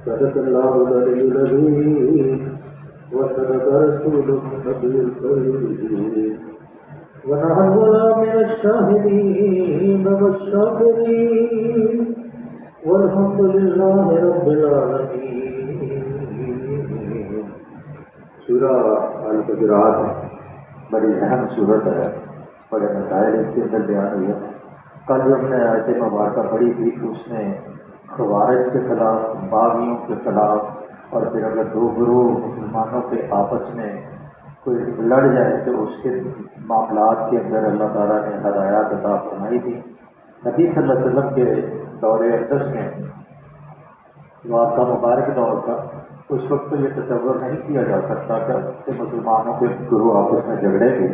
صدق الله العلي العظيم وصدق رسوله النبي الكريم ونحن من الشاهدين والشاكرين والحمد لله رب العالمين. سورہ الحجرات بڑی اہم صورت ہے، بڑے مسائل اس کے اندر بیان ہوئے. کل جو ہم نے آیت مبارکہ پڑھی تھی اس میں خوارج کے خلاف، باغیوں کے خلاف، اور پھر اگر دو گروہ مسلمانوں کے آپس میں کوئی لڑ جائے تو اس کے معاملات کے اندر اللہ تعالیٰ نے ہدایات عطا فرمائی تھی. نبی صلی اللہ علیہ وسلم کے دور اقدس میں جو آپ کا مبارک دور تھا، اس وقت تو یہ تصور نہیں کیا جا سکتا تھا کہ مسلمانوں کے گروہ آپس میں جھگڑے گے،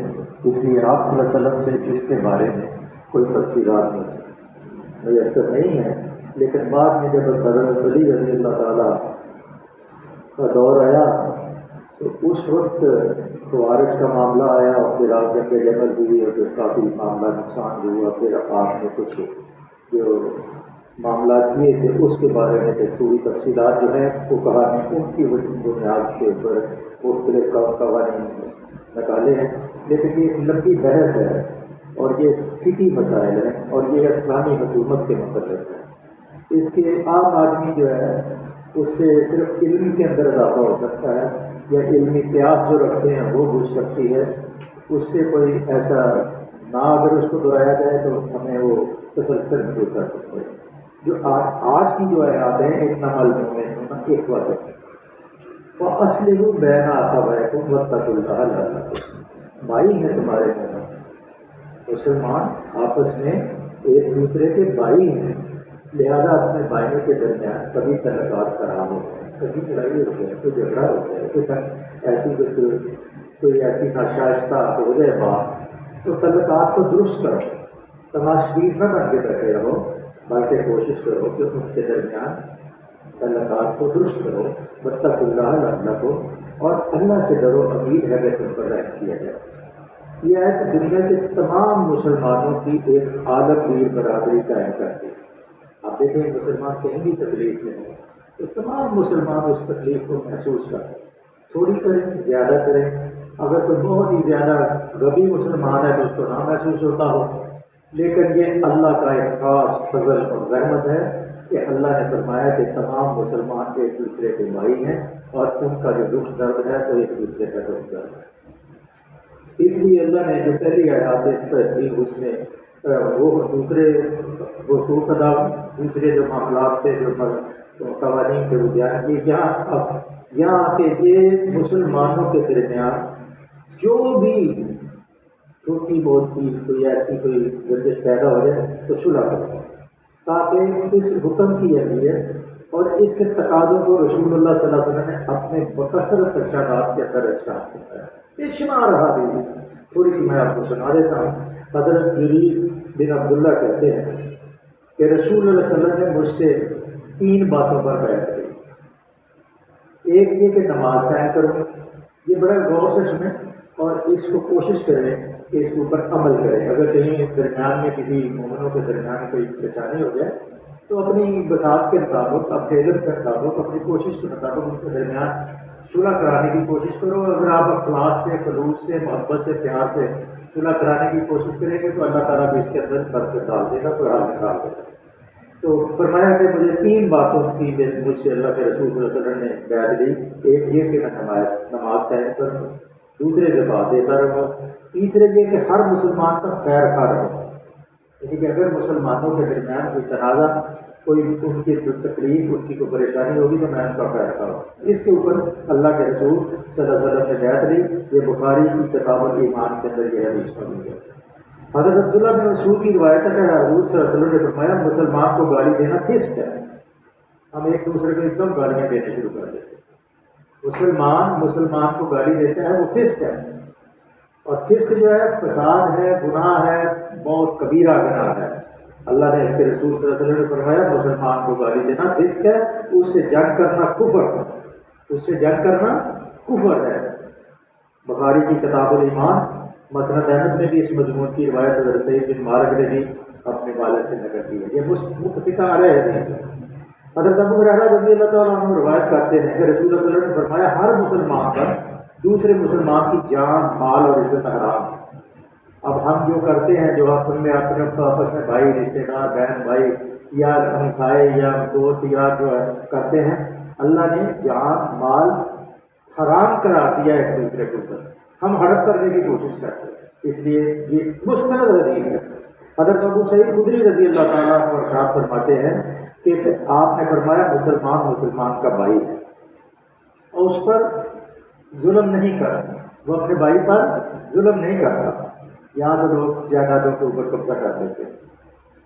اس لیے آپ صلی اللہ علیہ وسلم سے اس کے بارے میں کوئی تفصیلات میسر نہیں ہے. لیکن بعد میں جب حضرت علی رضی اللہ تعالیٰ کا دور آیا تو اس وقت خوارج کا معاملہ آیا، اور پھر آپ جنگ جمل ہوئی اور پھر کافی معاملہ نقصان بھی ہوا. پھر آپ نے کچھ جو معاملات کیے تھے اس کے بارے میں پوری تفصیلات جو ہیں وہ کہا ہے، ان کی بنیاد کے اوپر مختلف قوانین نکالے ہیں. لیکن یہ لمبی بحث ہے اور یہ فقہی مسائل ہیں اور یہ اسلامی حکومت کے متعلق ہے. اس کے عام آدمی جو ہے اس سے صرف علم کے اندر اضافہ ہو سکتا ہے، یا علمی پیاس جو رکھتے ہیں وہ بجھ سکتی ہے. اس سے کوئی ایسا نہ اگر اس کو دہرایا جائے تو ہمیں وہ تسلسل محسوس کر سکتے ہیں. جو آج کی جو آیات ہیں ایک نمل میں ایک وقت وہ اصل بین اخویکم واتقوا اللہ لعلکم، بھائی ہیں تمہارے میں مسلمان آپس میں ایک دوسرے کے بھائی ہیں، لہذا اپنے بھائیوں کے درمیان کبھی تعلقات خراب ہوتے ہیں، کبھی لڑائی ہوتی ہے، کوئی جھگڑا ہوتا ہے، کوئی ایسی ناشائستہ ہو جائے بات تو تعلقات کو درست کرو. تماشبیر نہ بن کے بیٹھے رہو، بلکہ کوشش کرو کہ ان کے درمیان تعلقات کو درست کرو. واتقوا اللہ لعلکم، اور اللہ سے ڈرو، امید ہے کہ تم پر رحم کیا جائے. یہ آیت دنیا کے تمام مسلمانوں کی ایک عالمگیر برابری قائم کرتی ہے. آپ دیکھیں مسلمان کہیں بھی تکلیف میں ہوں تو تمام مسلمان اس تکلیف کو محسوس کریں، تھوڑی کریں زیادہ کریں. اگر کوئی بہت ہی زیادہ غبی مسلمان ہے تو اس کو نہ محسوس ہوتا ہو، لیکن یہ اللہ کا ایک خاص فضل اور رحمت ہے کہ اللہ نے فرمایا کہ تمام مسلمان ایک دوسرے کے بھائی ہیں اور ان کا جو دکھ درد ہے تو ایک دوسرے کا دکھ درد ہے. اس لیے اللہ نے جو پہلی آیات تھی اس میں وہ دوسرے حقوق ادا، دوسرے جو معاملات تھے، جو قوانین کے وہ بیان کیے. یہاں کہ یہ مسلمانوں کے درمیان جو بھی چھوٹی بہت چیز کوئی ایسی کوئی گردش پیدا ہو جائے تو صلح کرو، تاکہ اس حکم کی اہمیت اور اس کے تقاضوں کو رسول اللہ صلی اللہ علیہ وسلم نے اپنے بکثرت ارشادات کے اندر ارشاد کرتا ہے. بے شمار رہا بھی تھوڑی سی میں آپ کو سنا دیتا ہوں. حضرت جریر بن عبداللہ کہتے ہیں کہ رسول اللہ علیہ وسلم نے مجھ سے 3 باتوں پر بیعت کی. ایک یہ کہ نماز قائم کرو، یہ بڑا غور سے سنیں اور اس کو کوشش کریں کہ اس کے اوپر عمل کریں. اگر کہیں درمیان میں کسی مومنوں کے درمیان کوئی پریشانی ہو جائے تو اپنی بساط کے مطابق، اپنے علم کے مطابق، اپنی کوشش کے مطابق ان کے درمیان صلح کرانے کی کوشش کرو. اگر آپ اخلاص سے، خلوص سے، محبت سے، پیار سے صلح کرانے کی کوشش کریں گے تو اللہ تعالیٰ بھی اس کے اندر برکت ڈال دے گا، کوئی حال نکال دے گا. تو فرمایا کہ مجھے 3 باتوں کی مجھ سے اللہ کے رسول صلی اللہ علیہ وسلم نے بیعت لی. ایک یہ کہ میں نماز قائم کروں، دوسرے زکات دیتا رہوں، تیسرے یہ کہ ہر مسلمان کا خیر خواہ رہو. یعنی کہ اگر مسلمانوں کے درمیان کوئی تنازع، کوئی ان کی تکلیف، ان کی کوئی پریشانی ہوگی تو میں ان کا خیر خواہ ہوں. اس کے اوپر اللہ کے رسول صلی اللہ علیہ وسلم نے بیعت لی. یہ بخاری کی کتاب ایمان کے اندر یہ حدیث موجود ہے. حضرت عبداللہ بن مسعود کی روایت ہے کہ حضور صلی اللہ علیہ وسلم نے فرمایا مسلمان کو گالی دینا فسق ہے. ہم ایک دوسرے کو ایک دم گالیاں دینے شروع کر دیتے ہیں. مسلمان کو گالی دیتا ہے وہ فسق ہے، اور فسق جو ہے فساد ہے، گناہ ہے، بہت کبیرہ گناہ ہے. اللہ نے اس کے رسول صلی اللہ علیہ وسلم نے فرمایا مسلمان کو گالی دینا فسق ہے، اس سے جنگ کرنا کفر ہے، اس سے جنگ کرنا کفر ہے. بخاری کی کتاب الایمان مسند احمد میں بھی اس مضمون کی روایت حضرت سعید بن مالک نے بھی اپنے والد سے نقل کی ہے. یہ متفقہ علیہ حدیث ہے. حضرت ابو ہریرہ رضی اللہ تعالیٰ عنہ روایت کرتے ہیں کہ رسول اللہ صلی اللہ علیہ وسلم نے فرمایا ہر مسلمان پر دوسرے مسلمان کی جان، مال اور عزت حرام ہے۔ اب ہم جو کرتے ہیں، جو آپ میں اپنے آپس میں بھائی، رشتے دار، بہن بھائی یا ہمسائے یا دوست یا جو کرتے ہیں، اللہ نے جان مال حرام قرار دیا ایک دوسرے کے اوپر، ہم ہڑپ کرنے کی کوشش کرتے ہیں، اس لیے یہ مستند حدیث ہے۔ حضرت ابو سعید خدری رضی اللہ تعالیٰ عنہ ارشاد فرماتے ہیں کہ آپ نے فرمایا مسلمان مسلمان کا بھائی ہے اور اس پر ظلم نہیں کرتا، وہ اپنے بھائی پر ظلم نہیں کرتا۔ یہاں تو لوگ جائیدادوں کے اوپر قبضہ کر دیتے ہیں،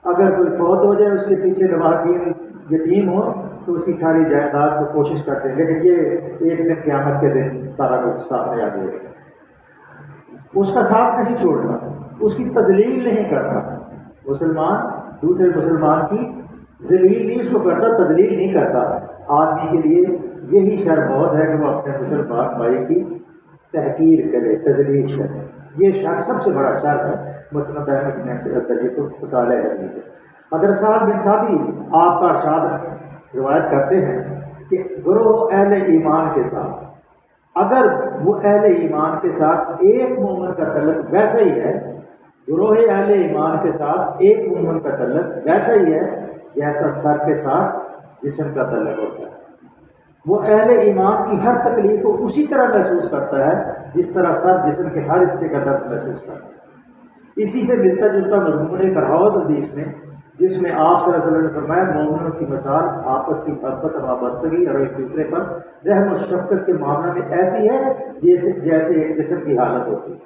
اگر کوئی فوت ہو جائے، اس کے پیچھے لواحقین یتیم ہو تو اس کی ساری جائیداد کو کوشش کرتے ہیں، لیکن یہ ایک دن قیامت کے دن سارا کچھ سامنے آ جائے گا۔ اس کا ساتھ نہیں چھوڑتا، اس کی تذلیل نہیں کرتا، مسلمان دوسرے مسلمان کی ذلیل نہیں اس کو کرتا، تذلیل نہیں کرتا۔ آدمی کے لیے یہی شر بہت ہے کہ وہ اپنے مسلمان بھائی کی تحقیر کرے، تذلیل کرے، یہ شر سب سے بڑا شر ہے۔ مسند احمد میں یہ تو مطالعہ ہے۔ حضرت سعد بن سعدی آپ کا ارشاد روایت کرتے ہیں کہ گروہ اہل ایمان کے ساتھ، اگر وہ اہل ایمان کے ساتھ ایک مومن کا تعلق ویسا ہی ہے، گروہ اہل ایمان کے ساتھ ایک مومن کا تعلق ویسا ہی ہے جیسا سر کے ساتھ جسم کا تعلق ہوتا ہے۔ وہ اہل ایمان کی ہر تکلیف کو اسی طرح محسوس کرتا ہے جس طرح سر جسم کے ہر حصے کا درد محسوس کرتا ہے۔ اسی سے ملتا جلتا مضمون ایک کہاوت حدیث میں، جس میں آپ صلی اللہ علیہ وسلم نے فرمایا مومنوں کی مثال آپس کی محبت و وابستگی اور ایک دوسرے پر رحم و شفقت کے معاملے میں ایسی ہے جیسے ایک جسم کی حالت ہوتی ہے۔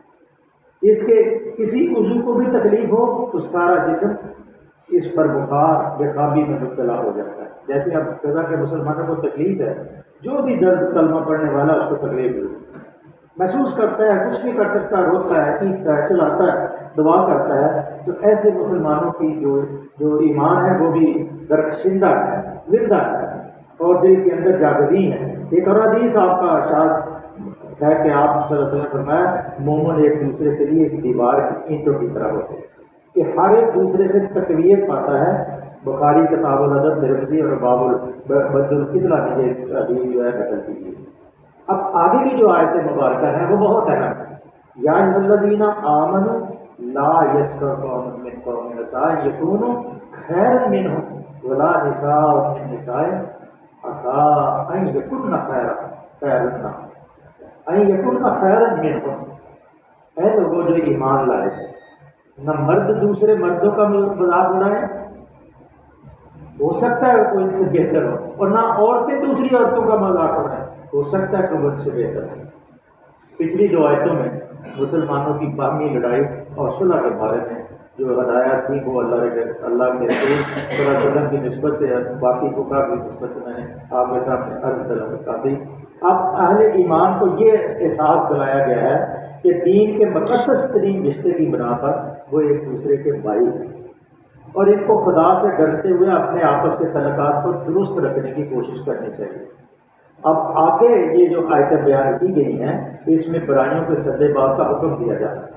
اس کے کسی عضو کو بھی تکلیف ہو تو سارا جسم اس پر بخار بے خوابی میں مبتلا ہو جاتا ہے۔ جیسے اب قضا کے مسلمانوں کو تکلیف ہے، جو بھی درد کلمہ پڑھنے والا اس کو تکلیف ہوتی محسوس کرتا ہے، کچھ نہیں کر سکتا، روتا ہے، چیختا ہے، چلاتا ہے، دعا کرتا ہے۔ تو ایسے مسلمانوں کی جو ایمان ہے وہ بھی درخشندہ ہے، زندہ ہے اور دل کے اندر جاگزین ہے۔ ایک اور حدیث آپ کا ارشاد ہے کہ آپ صلی اللہ علیہ وسلم نے فرمایا مومن ایک دوسرے کے لیے ایک دیوار کی اینٹوں کی طرح ہوتے ہیں کہ ہر ایک دوسرے سے تقویت پاتا ہے۔ بخاری کتاب الادب ترمذی اور باب بدر القدلہ میں یہ حدیث جو ہے نقل کی گئی۔ اب آگے کی جو آیت مبارکہ ہیں وہ بہت اہم ہے۔ یا ایھا الذین آمنوا لا یسخر قوم من قوم عسیٰ ان یکونوا خیرا منہم ولا نساء من نساء عسیٰ ان یکن خیرا منہم۔ اے لوگوں جو ایمان لائے، نہ مرد دوسرے مردوں کا مذاق اڑائیں، ہو سکتا ہے کوئی ان سے بہتر ہو، اور نہ عورتیں دوسری عورتوں کا مذاق اڑائیں، ہو سکتا ہے کہ وہ ان سے بہتر ہو۔ پچھلی دو آیتوں میں مسلمانوں کی باہمی لڑائی اور صلح کے بارے میں جو ہدایات تھی وہ اللہ کے رسول صلی اللہ علیہ وسلم کی نسبت سے، باقی فقہا کی نسبت سے میں نے آپ کے سامنے عرض کر دی۔ اب اہل ایمان کو یہ احساس دلایا گیا ہے کہ دین کے مقدس ترین رشتے کی بنا پر وہ ایک دوسرے کے بھائی ہیں اور ان کو خدا سے ڈرتے ہوئے اپنے آپس کے تعلقات کو درست رکھنے کی کوشش کرنی چاہیے۔ اب آگے یہ جو آیتیں بیان کی گئی ہیں اس میں برائیوں کے سدے باب کا حکم دیا جاتا ہے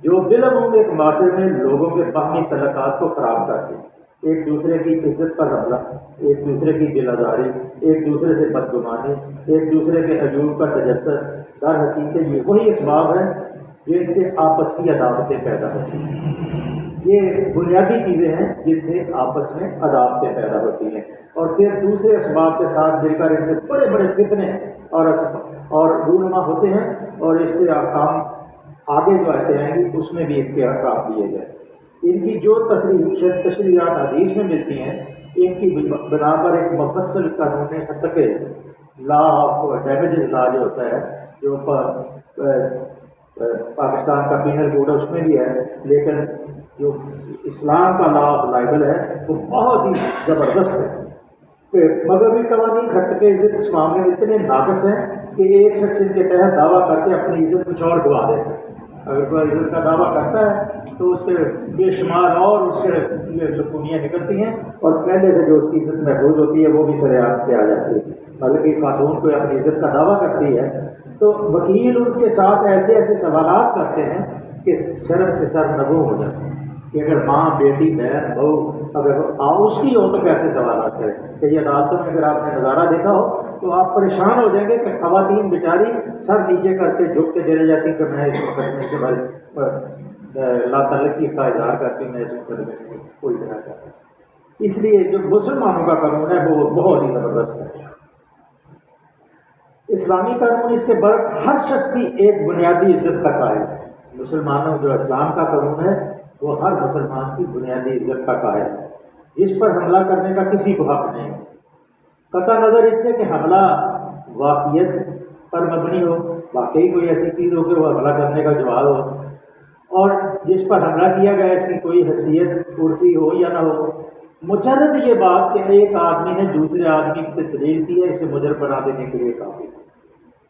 جو بالعموم ایک معاشرے میں لوگوں کے باہمی تعلقات کو خراب کرتے ہیں۔ ایک دوسرے کی عزت پر حملہ، ایک دوسرے کی دل آزاری، ایک دوسرے سے بدگمانی، ایک دوسرے کے عیوب کا تجسس، در حقیقت یہ وہی اسباب ہیں جن سے آپس کی عداوتیں پیدا ہوتی ہیں۔ یہ بنیادی چیزیں ہیں جن سے آپس میں عداوتیں پیدا ہوتی ہیں، اور پھر دوسرے اسباب کے ساتھ مل کر ان سے بڑے بڑے فتنے اور رونما ہوتے ہیں، اور اس سے کام آگے جو آتے ہیں گی اس میں بھی احکام دیے گئے۔ ان کی جو تشریحات حدیث میں ملتی ہیں ان کی بنا پر ایک مفصل قانون حتق لا آف ڈیمیجز لا جو ہوتا ہے، جو پاکستان کا پینل کوڈ ہے اس میں بھی ہے، لیکن جو اسلام کا لا آف لائبل ہے وہ بہت ہی زبردست ہے کہ مغربی قوانین حق کے عزت اس معاملے میں اتنے ناقص ہیں کہ ایک شخص ان کے تحت دعویٰ کر کے اپنی عزت کچھ اور گوا دیتا ہے۔ اگر کوئی عزت کا دعویٰ کرتا ہے تو اس کے بے شمار اور اس سے یہ سکونیاں نکلتی ہیں، اور پہلے سے جو اس کی عزت محفوظ ہوتی ہے وہ بھی سرعام پہ آ جاتی ہے۔ بلکہ خاتون کوئی اپنی عزت کا دعویٰ کرتی ہے تو وکیل ان کے ساتھ ایسے ایسے سوالات کرتے ہیں کہ شرم سے سر نگو ہو جاتے ہیں کہ اگر ماں، بیٹی، بہن، بہو اگر اس کی ہو تو کیسے سوالات کریں؟ کہ یہ عدالتوں میں اگر آپ نے نظارہ دیکھا ہو تو آپ پریشان ہو جائیں گے کہ خواتین بیچاری سر نیچے کر کے جھک کے چلے جاتی کہ میں اس مقدمے سے اللہ تعالیٰ کی کا اظہار کرتی میں اس مقدمے سے کوئی طرح کرتا. اس لیے جو مسلمانوں کا قانون ہے وہ بہت ہی زبردست ہے. اسلامی قانون اس کے برعکس ہر شخص کی ایک بنیادی عزت کا قائل ہے. مسلمانوں جو اسلام کا قانون ہے وہ ہر مسلمان کی بنیادی عزت کا قائل ہے، جس پر حملہ کرنے کا کسی کو حق نہیں ہے، قطع نظر اس سے کہ حملہ واقعیت پر مبنی ہو، واقعی کوئی ایسی چیز ہو کہ وہ حملہ کرنے کا جواب ہو، اور جس پر حملہ کیا گیا اس کی کوئی حیثیت پورتی ہو یا نہ ہو. مجرد یہ بات کہ ایک آدمی نے دوسرے آدمی کی تدلیل کی ہے اسے مجرم بنا دینے کے لیے کافی ہے.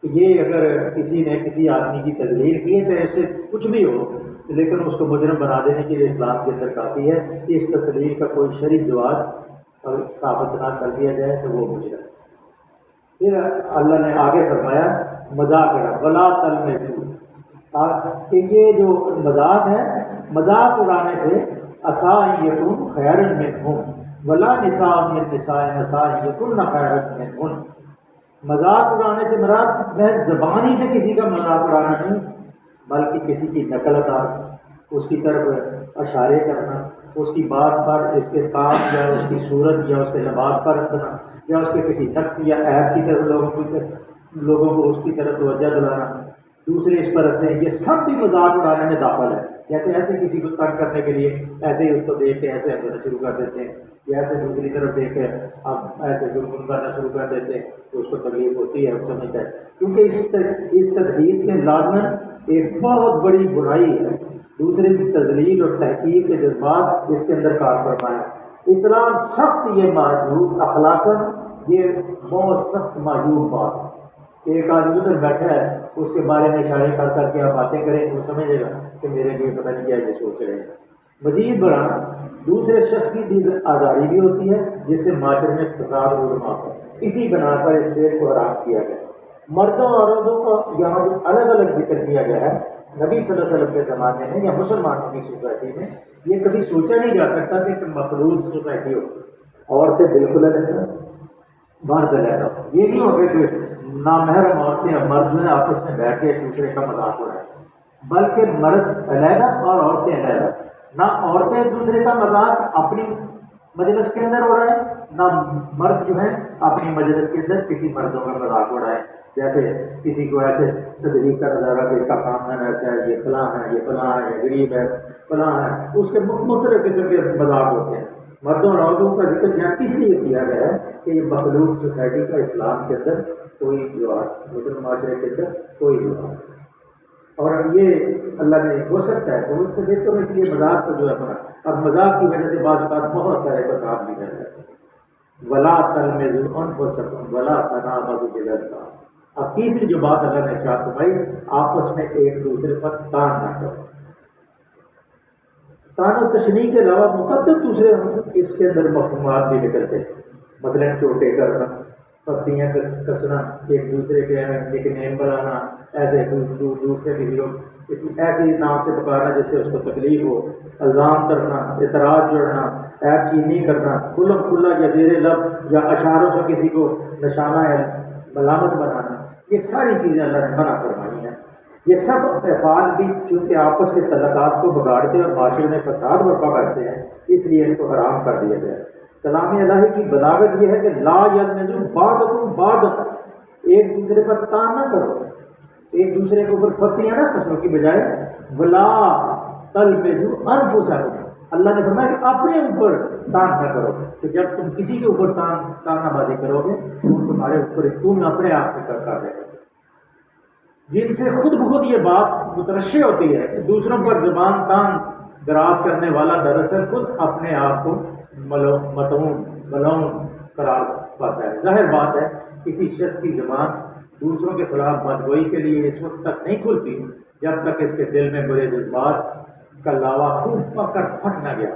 یہ اگر کسی نے کسی آدمی کی تدلیل کی ہے چاہے اس سے کچھ بھی ہو لیکن اس کو مجرم بنا دینے کے لیے اسلام کے اندر کافی ہے کہ اس تدلیل کا کوئی شرعی جواز اور ثابت نہ کر دیا جائے تو وہ مجرم. پھر اللہ نے آگے فرمایا مذاق ولا تلمزوا، کہ یہ جو مذاق ہے مذاق اڑانے سے عسیٰ ان یکون خیرا منہم ولا نساء من نساء عسیٰ ان یکن خیرا منہن. مذاق اڑانے سے مراد محض زبانی سے کسی کا مذاق اڑانا نہیں بلکہ کسی کی نقل اتار، اس کی طرف اشارے کرنا، اس کی بات پر اس کے کام یا اس کی صورت یا اس کے لباس پر ہنسنا یا اس کے کسی نقص یا عیب کی طرف لوگوں کو اس کی طرف توجہ دلانا، دوسرے اس پر ہنسیں، یہ سب بھی مذاق اڑانے میں داخل ہے. کہتے ہیں ایسے کسی کو تنگ کرنے کے لیے ایسے ہی اس کو دیکھ کے ایسے ہنسنا شروع کر دیتے ہیں یا ایسے دوسری طرف دیکھ کے اب ایسے گنگن کرنا شروع کر دیتے ہیں تو اس کو تکلیف ہوتی ہے، وہ سمجھتا ہے. کیونکہ اس تدبیر کے لازماً ایک بہت بڑی برائی ہے، دوسرے کی تذلیل اور تحقیر کے جذبات اس کے اندر کار فرمایا. اتنا سخت یہ معیوب اخلاقاً یہ بہت سخت معیوب بات ہے. ایک آدمی ادھر بیٹھا ہے اس کے بارے میں اشارے کر کر کے آپ باتیں کریں وہ سمجھے گا کہ میرے لیے پتہ نہیں کیا یہ سوچ رہے ہیں. مزید بڑھانا دوسرے شخص کی دید آزاری بھی ہوتی ہے جس سے معاشرے میں فساد رونما ہے. اسی بنا پر اس فعل کو حرام کیا گیا. مردوں اور عورتوں کا یہاں جو الگ الگ ذکر کیا گیا ہے نبی صلی اللہ علیہ وسلم کے زمانے میں یا مسلمانوں کی سوسائٹی میں یہ کبھی سوچا نہیں جا سکتا کہ مخلوط سوسائٹی ہو. عورتیں بالکل الگ ہیں، مرد علیحدہ. یہ نہیں ہوگا کہ نامحرم عورتیں اور مرد میں آپس میں بیٹھ کے ایک دوسرے کا مذاق ہو رہا ہے، بلکہ مرد علیحدہ اور عورتیں علیحدہ. نہ عورتیں ایک دوسرے کا مذاق اپنی مجلس کے اندر ہو رہا ہے نہ مرد جو ہے اپنی مجلس کے اندر کسی مردوں کا مذاق ہو رہا ہے. جیسے کسی کو ایسے تدریج کا نظارہ کہ اس کا خاندان ایسا ہے، یہ فلاں ہے، یہ فلاں ہے، یہ غریب ہے، فلاں ہے، اس کے مختلف قسم کے مذاق ہوتے ہیں. مردوں اور عورتوں کا ذکر یہاں اس لیے کیا گیا ہے کہ یہ مخلوق سوسائٹی کا اسلام کے اندر کوئی جواز، مسلم معاشرے کے اندر کوئی جواز. اور یہ اللہ نے ہو سکتا ہے تو اس سے دیکھ کر اس لیے مذاق کو جو ہے بنا. اب مذاق کی وجہ سے بعض اوقات بہت سارے فساد بھی کر جاتے ہیں. ولا تلمزوا انفسکم ولا تنابزوا بالالقاب. اب تیسری جو بات اللہ نے ارشاد فرمائی آپس میں ایک دوسرے پر تان نہ کرو. تان و تشنیع کے علاوہ مقدم دوسرے اس کے اندر مفہومات بھی نکلتے ہیں. مثلاً چوٹے کرنا، پتیاں کسنا، ایک دوسرے کے نک نیم بنانا، ایسے دور سے کسی کو کسی ایسے نام سے پکارنا جس سے اس کو تکلیف ہو، الزام کرنا، اعتراض جوڑنا، عیب چینی کرنا، کھلم کھلا یا زیر لب یا اشاروں سے کسی کو نشانہ ہے ملامت بنانا، یہ ساری چیزیں اللہ نے منع فرمائی ہیں. یہ سب افعال بھی چونکہ آپس کے تعلقات کو بگاڑتے اور معاشرے میں فساد برپا کرتے ہیں اس لیے ان کو حرام کر دیا گیا. کلام الہی کی بلاغت یہ ہے کہ لا یلمزوا بعضکم بعضا، ایک دوسرے پر تان نہ کرو، ایک دوسرے کے اوپر پتیاں نہ کسو کی بجائے ولا تلمزوا انفسکم. اللہ نے فرمایا کہ اپنے اوپر تان نہ کرو، کہ جب تم کسی کے اوپر تانہ بازی کرو گے تو تمہارے اوپر تم اپنے آپ میں کر دے گا. جن سے خود بخود یہ بات مترشح ہوتی ہے کہ دوسروں پر زبان تان دراز کرنے والا دراصل خود اپنے آپ کو ملعون قرار پاتا ہے. ظاہر بات ہے کسی شخص کی زبان دوسروں کے خلاف بدگوئی کے لیے اس وقت تک نہیں کھلتی جب تک اس کے دل میں برے جذبات کا لاوا خوب پک کر پھٹ نہ گیا.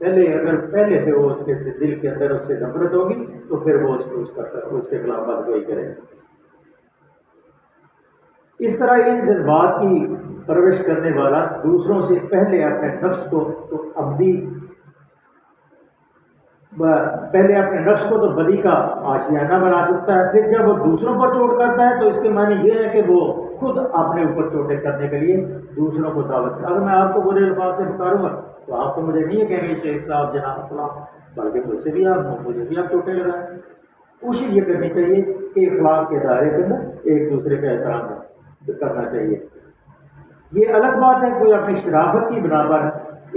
پہلے سے وہ اس کے دل کے اندر اس سے نفرت ہوگی تو پھر وہ اس کے خلاف بدگوئی کرے گا. اس طرح ان جذبات کی پرورش کرنے والا دوسروں سے پہلے اپنے نفس کو تو ابدی پہلے اپنے نفس کو تو بدی کا آشیانہ بنا چکتا ہے، پھر جب وہ دوسروں پر چوٹ کرتا ہے تو اس کے معنی یہ ہے کہ وہ خود اپنے اوپر چوٹیں کرنے کے لیے دوسروں کو دعوت۔ اگر میں آپ کو برے الفاظ سے پکاروں گا تو آپ تو مجھے نہیں ہے کہیں گے شیخ صاحب جناب فلاں، بلکہ مجھ سے بھی مجھے بھی آپ چوٹیں لگائیں۔ کوشش یہ کرنی چاہیے کہ اخلاق کے دائرے کے اندر ایک دوسرے کا احترام کرنا چاہیے۔ یہ الگ بات ہے کوئی اپنی شرافت کی بنا پر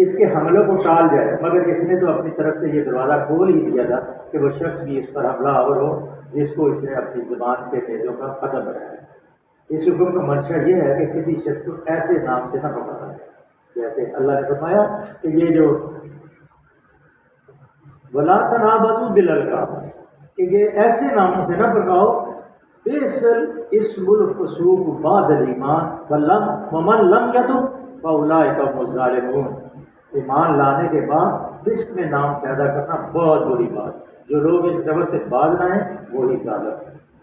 اس کے حملوں کو ٹال جائے، مگر اس نے تو اپنی طرف سے یہ دروازہ کھول ہی دیا تھا کہ وہ شخص بھی اس پر حملہ آور ہو جس کو اس نے اپنی زبان کے تیزوں کا قدم بنایا ہے۔ اس حکم کا منشا یہ ہے کہ کسی شخص کو ایسے نام سے نہ پکارا جائے، جیسے اللہ نے فرمایا کہ یہ جو ولا تنابزوا بالالقاب، کہ یہ ایسے ناموں سے نہ پکاؤ، بیسل اسم الفسوق بعد الایمان ومن لم یتب فاولئک هم الظالمون۔ ایمان لانے کے بعد فسق میں نام پیدا کرنا بہت بری بات، جو لوگ اس طرح سے باز رہے ہیں وہی ظالم۔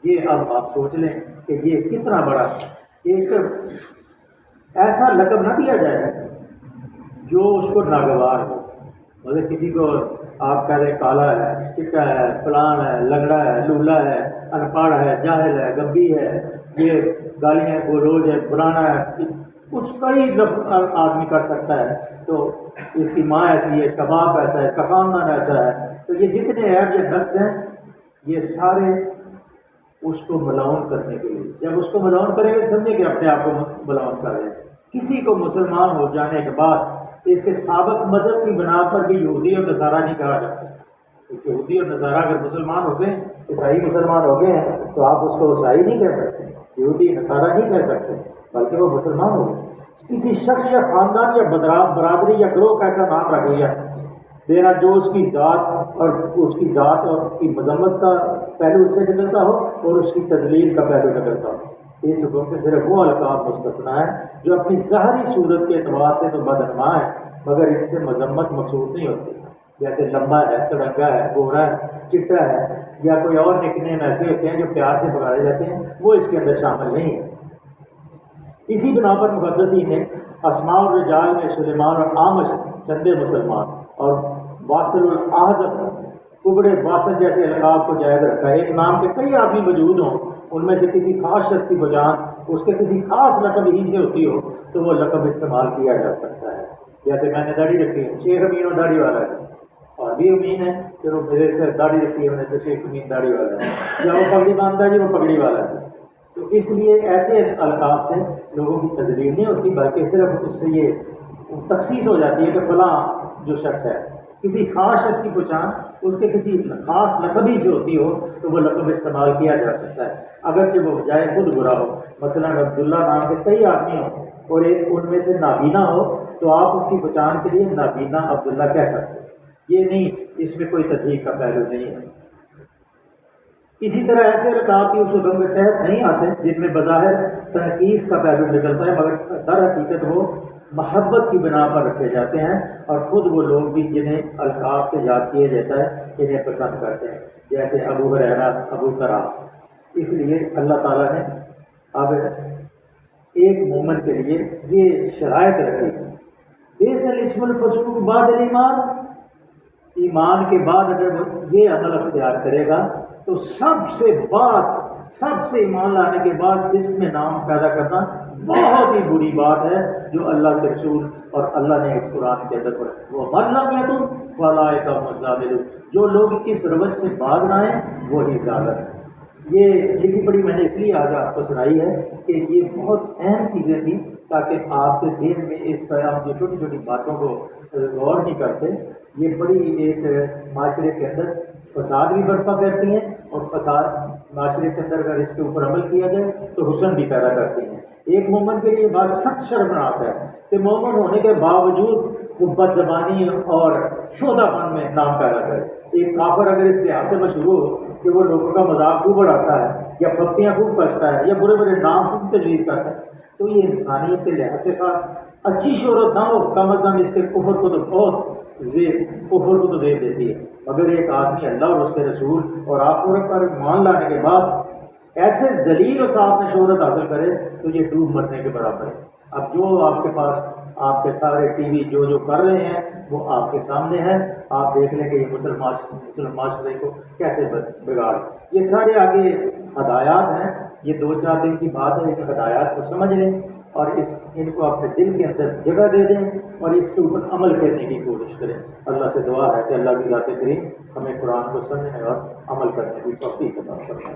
یہ اب آپ سوچ لیں کہ یہ کتنا بڑا ایک ایسا لقب نہ دیا جائے جو اس کو ناگوار ہو۔ مطلب کسی کو آپ کہہ رہے کالا ہے، چٹا ہے، فلان ہے، لنگڑا ہے، لولا ہے، ان پڑھ ہے، جاہل ہے، گبی ہے، یہ گالیاں گلوچ ہے، پرانا ہے، کچھ کئی آدمی کر سکتا ہے، تو اس کی ماں ایسی ہے، اس کا باپ ایسا ہے، اس کا خاندان ایسا ہے، تو یہ جتنے عیب یا نقص ہیں یہ سارے اس کو ملعون کرنے کے لیے، جب اس کو ملعون کریں گے سمجھیں کہ اپنے آپ کو ملعون کر رہے ہیں۔ کسی کو مسلمان ہو جانے کے بعد اس کے سابق مذہب کی بنا پر بھی یہودی اور نصارہ نہیں کہا جا سکتا، کیونکہ یہودی اور نصارہ اگر مسلمان ہو گئے، عیسائی مسلمان ہو گئے ہیں تو آپ اس کو عیسائی نہیں کہہ سکتے، یہودی نصارہ نہیں کہہ سکتے، بلکہ وہ مسلمان ہو گئے۔ کسی شخص یا خاندان یا برادری یا گروہ کا ایسا نام رکھ لیا دینا جو اس کی ذات اور اس کی مذمت کا پہلو اس سے نکلتا ہو اور اس کی تذلیل کا پہلو نکلتا ہو۔ اس حکم سے صرف وہ القاب مستثنیٰ ہیں جو اپنی ظاہری صورت کے اعتبار سے تو بدنما ہے مگر ان سے مذمت مقصود نہیں ہوتی، جیسے لمبا ہے، تڑنگا ہے، گورا ہے، چٹا ہے، یا کوئی اور نکنیم ایسے ہوتے ہیں جو پیار سے پکارے جاتے ہیں، وہ اس کے اندر شامل نہیں ہے۔ اسی بنا پر مقدسی نے اسماء الرجال میں سلیمان اور آمش چندے مسلمان اور واصل الاعظم کبڑے واصل جیسے القاب کو جائز رکھا ہے۔ ایک نام کے کئی آدمی موجود ہوں، ان میں سے کسی خاص شخص کی پہچان اس کے کسی خاص لقب ہی سے ہوتی ہو تو وہ لقب استعمال کیا جا سکتا ہے۔ جیسے میں نے داڑھی رکھی ہے، شیخ امین اور داڑھی والا ہے، اور بھی امین ہے پھر وہ میرے سے داڑھی رکھی ہے تو شیخ امین داڑھی والا ہے، یا وہ پگڑی باندھتا ہے جی وہ پگڑی والا ہے۔ تو اس لیے ایسے القاب سے لوگوں کی تذلیل نہیں ہوتی، بلکہ صرف اس سے یہ تخصیص ہو جاتی ہے کہ فلاں جو شخص ہے، کسی خاص شخص کی پہچان اس کے کسی خاص لقب ہی سے ہوتی ہو تو وہ لقب استعمال کیا جا سکتا ہے، اگرچہ وہ بجائے خود برا ہو۔ مثلا عبداللہ نام کے کئی آدمی ہوں اور ایک ان میں سے نابینا ہو تو آپ اس کی پہچان کے لیے نابینا عبداللہ کہہ سکتے ہیں، یہ نہیں، اس میں کوئی تدقیق کا پہلو نہیں ہے۔ اسی طرح ایسے القاب بھی اس حکم کے تحت نہیں آتے جن میں بظاہر تنقیص کا پہلو نکلتا ہے مگر در حقیقت وہ محبت کی بنا پر رکھے جاتے ہیں، اور خود وہ لوگ بھی جنہیں القاب سے یاد کیا جاتا ہے انہیں پسند کرتے ہیں، جیسے ابو ہریرہ، ابو طرح۔ اس لیے اللہ تعالیٰ نے اب ایک مومن کے لیے یہ شرائط رکھی، بیس الاسم الفسوق بعد الایمان، ایمان کے بعد اگر وہ یہ عمل اختیار کرے گا تو سب سے ایمان لانے کے بعد جس میں نام پیدا کرنا بہت ہی بری بات ہے، جو اللہ کے رسول اور اللہ نے اس قرآن کے اندر پڑھا، وہ من لم یتب فاولئک هم الظالمون، جو لوگ اس روش سے باز نہ آئیں وہی ظالم ہیں۔ یہ لکھی پڑھی میں نے اس لیے آج آپ کو سنائی ہے کہ یہ بہت اہم چیزیں تھیں تاکہ آپ کے ذہن میں اس طرح جو چھوٹی چھوٹی باتوں کو غور نہیں کرتے، یہ بڑی ایک معاشرے کے اندر فساد بھی برپا کرتی ہیں، اور فساد معاشرے کے اندر اگر اس کے اوپر عمل کیا جائے تو حسن بھی پیدا کرتی ہیں۔ ایک مومن کے لیے بات سخت شرمناک ہے کہ مومن ہونے کے باوجود وہ بد زبانی اور شودہ پن میں نام پیدا کرے۔ ایک کافر اگر اس لحاظ سے مشہور ہو کہ وہ لوگوں کا مذاق خوب اڑاتا ہے یا پھپتیاں خوب کستا ہے یا برے برے نام خوب تجویز کرتا ہے، تو یہ انسانیت کے لحاظ سے اچھی شہرت نہ ہو، کم از کم اس کے کفر کو تو زیب دیتی ہے۔ مگر ایک آدمی اللہ اور اس کے رسول اور آپ پر مان لانے کے بعد ایسے ذلیل و صاحب میں شہرت حاصل کرے تو یہ ڈوب مرنے کے برابر ہے۔ اب جو آپ کے پاس آپ کے سارے ٹی وی جو کر رہے ہیں وہ آپ کے سامنے ہے، آپ دیکھ لیں کہ یہ مسلم معاشرے کو کیسے بگاڑ، یہ سارے آگے ہدایات ہیں، یہ 2-4 دن کی بات ہے، لیکن ہدایات کو سمجھ لیں اور ان کو اپنے دل کے اندر جگہ دے دیں اور اس کے اوپر عمل کرنے کی کوشش کریں۔ اللہ سے دعا ہے کہ اللہ کی ذات کریم ہمیں قرآن کو سمجھنے اور عمل کرنے کی توفیق عطا فرمائے۔